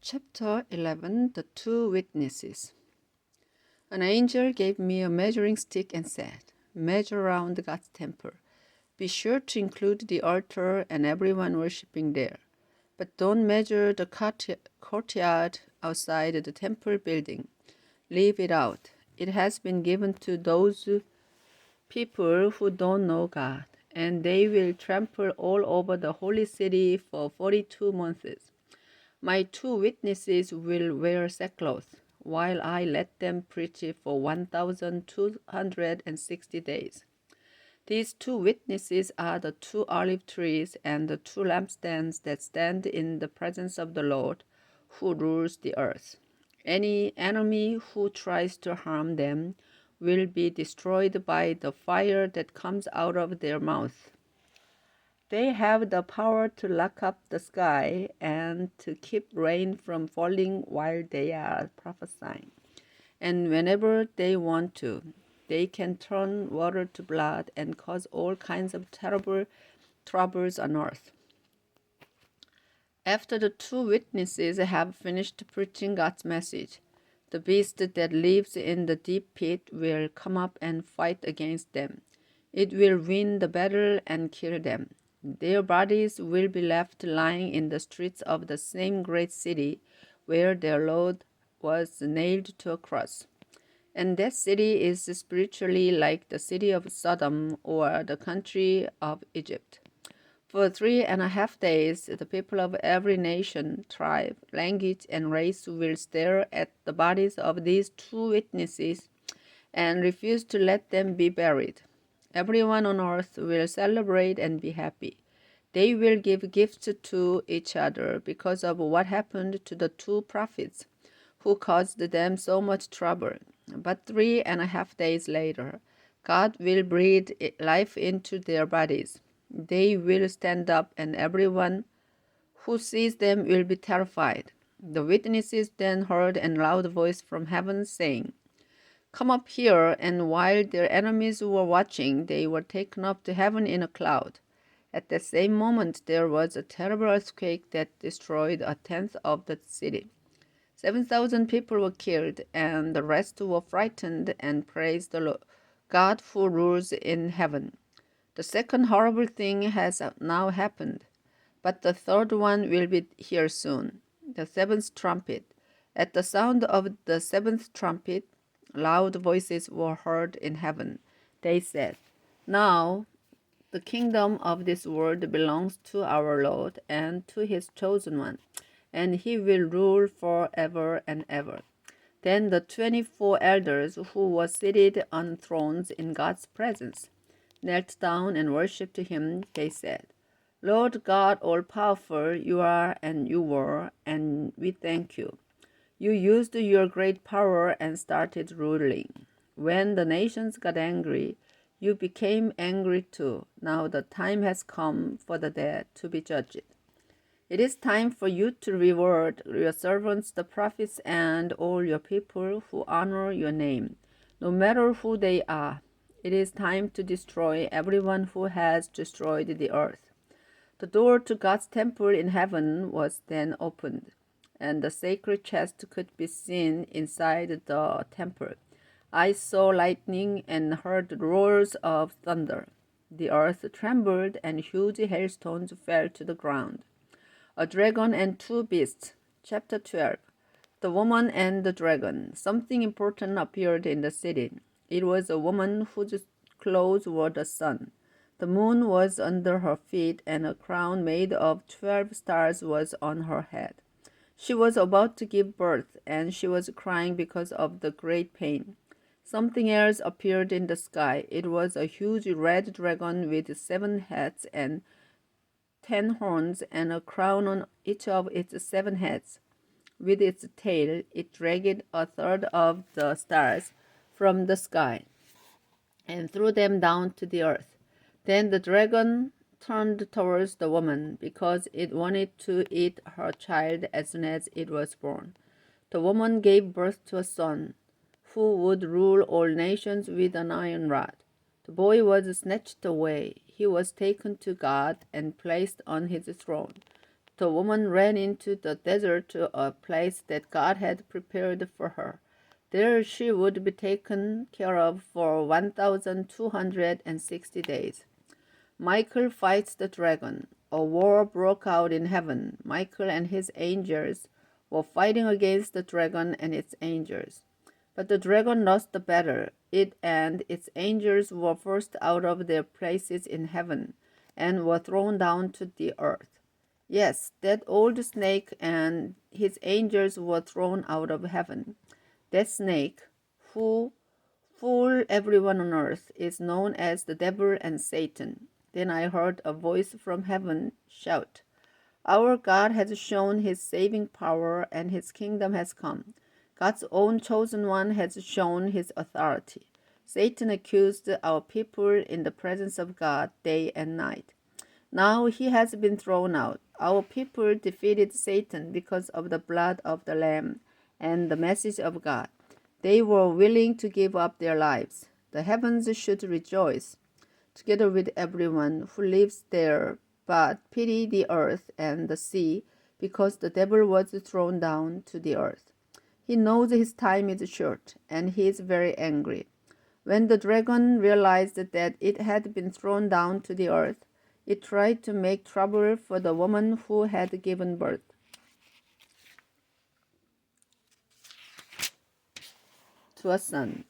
Chapter 11 The Two Witnesses. An angel gave me a measuring stick and said, "Measure around God's temple. Be sure to include the altar and everyone worshipping there. But don't measure the courtyard outside the temple building. Leave it out. It has been given to those people who don't know God, and they will trample all over the holy city for 42 months. My two witnesses will wear sackcloth, while I let them preach for 1,260 days. These two witnesses are the two olive trees and the two lampstands that stand in the presence of the Lord, who rules the earth. Any enemy who tries to harm them will be destroyed by the fire that comes out of their mouth. They have the power to lock up the sky and to keep rain from falling while they are prophesying. And whenever they want to, they can turn water to blood and cause all kinds of terrible troubles on earth. After the two witnesses have finished preaching God's message, the beast that lives in the deep pit will come up and fight against them. It will win the battle and kill them. Their bodies will be left lying in the streets of the same great city where their Lord was nailed to a cross. And that city is spiritually like the city of Sodom or the country of Egypt. For 3.5 days, the people of every nation, tribe, language, and race will stare at the bodies of these two witnesses and refuse to let them be buried. Everyone on earth will celebrate and be happy. They will give gifts to each other because of what happened to the two prophets who caused them so much trouble. But 3.5 days later, God will breathe life into their bodies. They will stand up, and everyone who sees them will be terrified. The witnesses then heard a loud voice from heaven saying, "Come up here," and while their enemies were watching, they were taken up to heaven in a cloud. At the same moment, there was a terrible earthquake that destroyed 1/10 of the city. 7,000 people were killed, and the rest were frightened and praised the Lord, God who rules in heaven. The second horrible thing has now happened, but the third one will be here soon, the seventh trumpet. At the sound of the seventh trumpet, loud voices were heard in heaven. They said, "Now the kingdom of this world belongs to our Lord and to his chosen one, and he will rule forever and ever." Then the 24 elders who were seated on thrones in God's presence knelt down and worshipped him. They said, "Lord God, all-powerful, you are and you were, and we thank you. You used your great power and started ruling. When the nations got angry, you became angry too. Now the time has come for the dead to be judged. It is time for you to reward your servants, the prophets, and all your people who honor your name, no matter who they are. It is time to destroy everyone who has destroyed the earth." The door to God's temple in heaven was then opened, and the sacred chest could be seen inside the temple. I saw lightning and heard roars of thunder. The earth trembled, and huge hailstones fell to the ground. A dragon and two beasts. Chapter 12. The woman and the dragon. Something important appeared in the city. It was a woman whose clothes were the sun. The moon was under her feet, and a crown made of 12 stars was on her head. She was about to give birth, and she was crying because of the great pain. Something else appeared in the sky. It was a huge red dragon with 7 heads and 10 horns and a crown on each of its 7 heads. With its tail, it dragged a third of the stars from the sky and threw them down to the earth. Then the dragon turned towards the woman because it wanted to eat her child as soon as it was born. The woman gave birth to a son who would rule all nations with an iron rod. The boy was snatched away. He was taken to God and placed on his throne. The woman ran into the desert to a place that God had prepared for her. There she would be taken care of for 1,260 days. Michael fights the dragon. A war broke out in heaven. Michael and his angels were fighting against the dragon and its angels. But the dragon lost the battle. It and its angels were forced out of their places in heaven and were thrown down to the earth. Yes, that old snake and his angels were thrown out of heaven. That snake, who fooled everyone on earth, is known as the devil and Satan. Then I heard a voice from heaven shout, "Our God has shown his saving power, and his kingdom has come. God's own chosen one has shown his authority." Satan accused our people in the presence of God day and night. Now he has been thrown out. Our people defeated Satan because of the blood of the Lamb and the message of God. They were willing to give up their lives. The heavens should rejoice together with everyone who lives there, but pity the earth and the sea, because the devil was thrown down to the earth. He knows his time is short, and he is very angry. When the dragon realized that it had been thrown down to the earth, it tried to make trouble for the woman who had given birth to a son.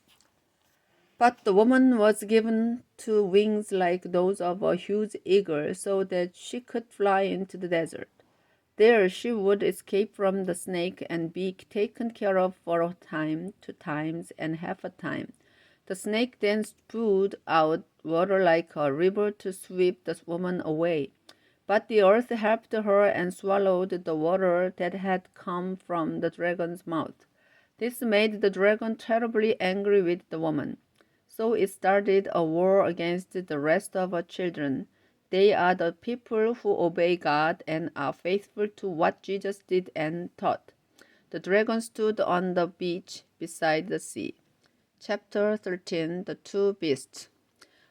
But the woman was given to wings like those of a huge eagle, so that she could fly into the desert. There she would escape from the snake and be taken care of for a time, 2 times, and half a time. The snake then spewed out water like a river to sweep the woman away. But the earth helped her and swallowed the water that had come from the dragon's mouth. This made the dragon terribly angry with the woman. So it started a war against the rest of her children. They are the people who obey God and are faithful to what Jesus did and taught. The dragon stood on the beach beside the sea. Chapter 13. The Two Beasts.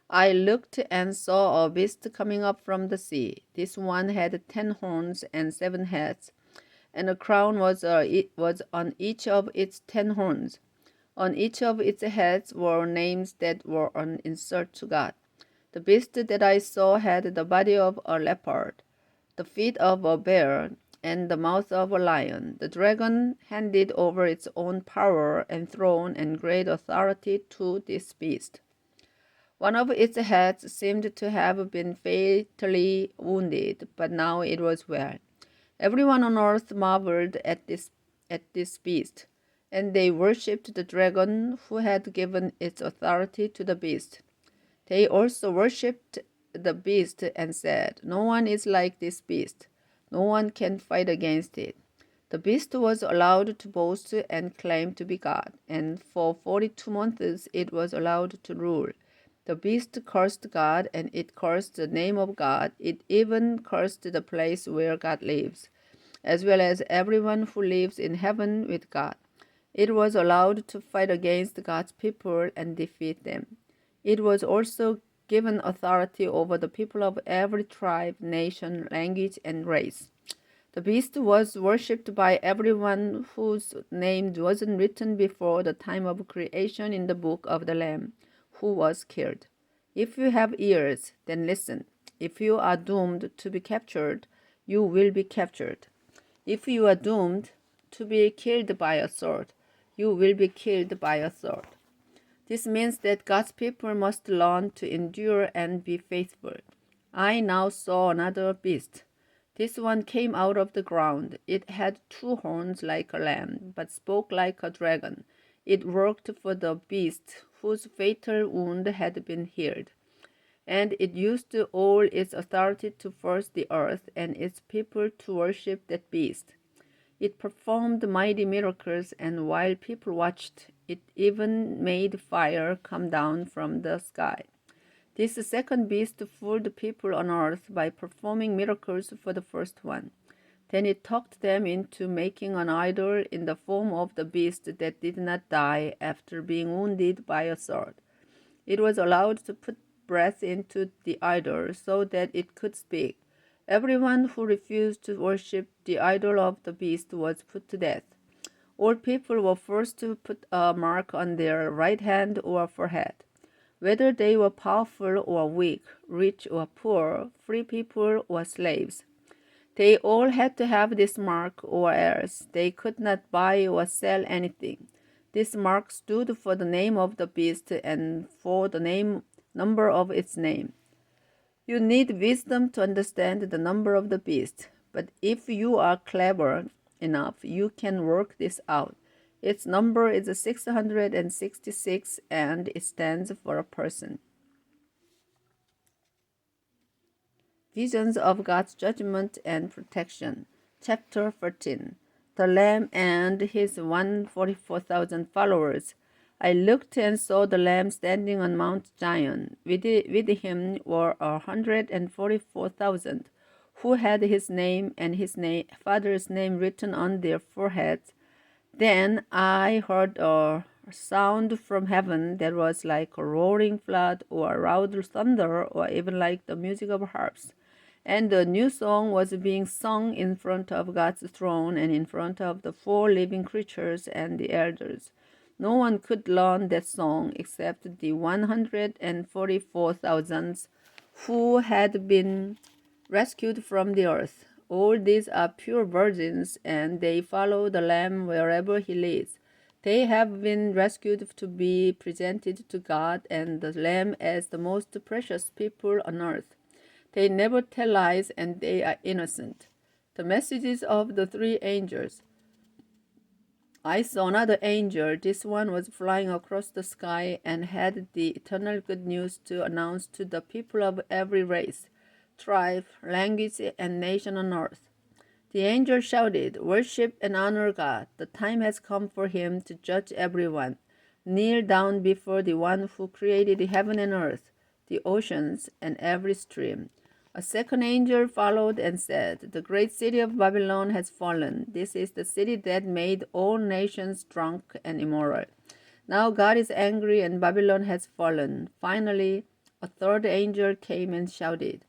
I looked and saw a beast coming up from the sea. This one had 10 horns and 7 heads, and a crown was on each of its 10 horns. On each of its heads were names that were an insult to God. The beast that I saw had the body of a leopard, the feet of a bear, and the mouth of a lion. The dragon handed over its own power and throne and great authority to this beast. One of its heads seemed to have been fatally wounded, but now it was well. Everyone on earth marveled at this beast, and they worshipped the dragon who had given its authority to the beast. They also worshipped the beast and said, "No one is like this beast. No one can fight against it." The beast was allowed to boast and claim to be God, and for 42 months it was allowed to rule. The beast cursed God, and it cursed the name of God. It even cursed the place where God lives, as well as everyone who lives in heaven with God. It was allowed to fight against God's people and defeat them. It was also given authority over the people of every tribe, nation, language, and race. The beast was worshipped by everyone whose name wasn't written before the time of creation in the book of the Lamb, who was killed. If you have ears, then listen. If you are doomed to be captured, you will be captured. If you are doomed to be killed by a sword, you will be killed by a sword. This means that God's people must learn to endure and be faithful. I now saw another beast. This one came out of the ground. It had 2 horns like a lamb, but spoke like a dragon. It worked for the beast whose fatal wound had been healed. And it used all its authority to force the earth and its people to worship that beast. It performed mighty miracles, and while people watched, it even made fire come down from the sky. This second beast fooled people on earth by performing miracles for the first one. Then it talked them into making an idol in the form of the beast that did not die after being wounded by a sword. It was allowed to put breath into the idol so that it could speak. Everyone who refused to worship the idol of the beast was put to death. All people were forced to put a mark on their right hand or forehead. Whether they were powerful or weak, rich or poor, free people or slaves, they all had to have this mark or else they could not buy or sell anything. This mark stood for the name of the beast and for the number of its name. You need wisdom to understand the number of the beast, but if you are clever enough, you can work this out. Its number is 666 and it stands for a person. Visions of God's judgment and protection. Chapter 13. The Lamb and his 144,000 followers. I looked and saw the Lamb standing on Mount Zion. With him were 144,000 who had his name and his father's name written on their foreheads. Then I heard a sound from heaven that was like a roaring flood or a loud thunder or even like the music of harps. And the new song was being sung in front of God's throne and in front of the four living creatures and the elders. No one could learn that song except the 144,000 who had been rescued from the earth. All these are pure virgins, and they follow the Lamb wherever he leads. They have been rescued to be presented to God and the Lamb as the most precious people on earth. They never tell lies, and they are innocent. The messages of the three angels. I saw another angel. This one was flying across the sky and had the eternal good news to announce to the people of every race, tribe, language, and nation on earth. The angel shouted, "Worship and honor God. The time has come for him to judge everyone. Kneel down before the one who created heaven and earth, the oceans, and every stream." A second angel followed and said, "The great city of Babylon has fallen. This is the city that made all nations drunk and immoral. Now God is angry and Babylon has fallen." Finally, a third angel came and shouted,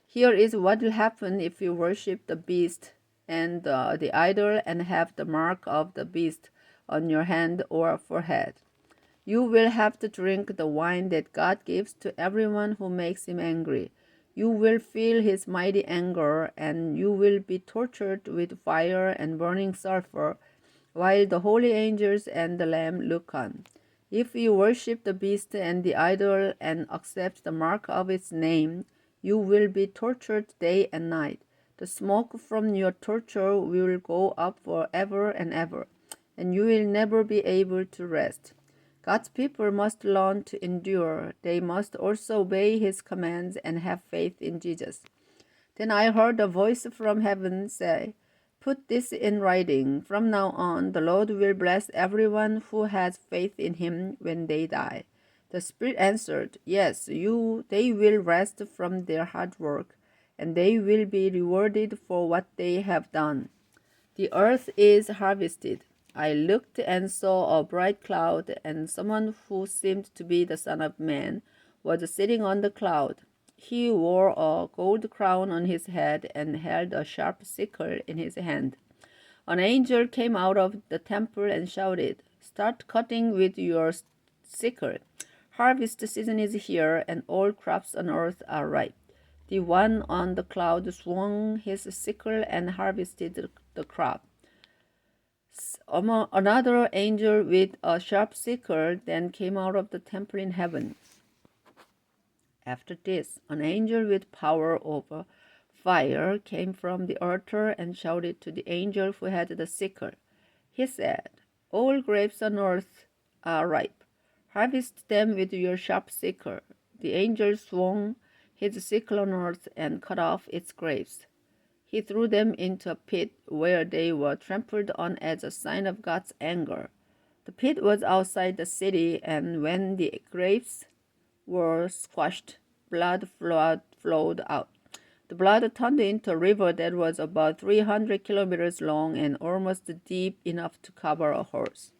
"Here is what will happen if you worship the beast and the idol and have the mark of the beast on your hand or forehead. You will have to drink the wine that God gives to everyone who makes him angry. You will feel his mighty anger, and you will be tortured with fire and burning sulfur, while the holy angels and the Lamb look on. If you worship the beast and the idol and accept the mark of its name, you will be tortured day and night. The smoke from your torture will go up forever and ever, and you will never be able to rest." God's people must learn to endure. They must also obey his commands and have faith in Jesus. Then I heard a voice from heaven say, "Put this in writing. From now on, the Lord will bless everyone who has faith in him when they die." The Spirit answered, "Yes, they will rest from their hard work, and they will be rewarded for what they have done. The earth is harvested. I looked and saw a bright cloud, and someone who seemed to be the Son of Man was sitting on the cloud. He wore a gold crown on his head and held a sharp sickle in his hand. An angel came out of the temple and shouted, "Start cutting with your sickle. Harvest season is here, and all crops on earth are ripe." The one on the cloud swung his sickle and harvested the crop. Another angel with a sharp sickle then came out of the temple in heaven. After this, an angel with power over fire came from the altar and shouted to the angel who had the sickle. He said, "All grapes on earth are ripe. Harvest them with your sharp sickle." The angel swung his sickle on earth and cut off its grapes. He threw them into a pit where they were trampled on as a sign of God's anger. The pit was outside the city, and when the grapes were squashed, blood flowed out. The blood turned into a river that was about 300 kilometers long and almost deep enough to cover a horse.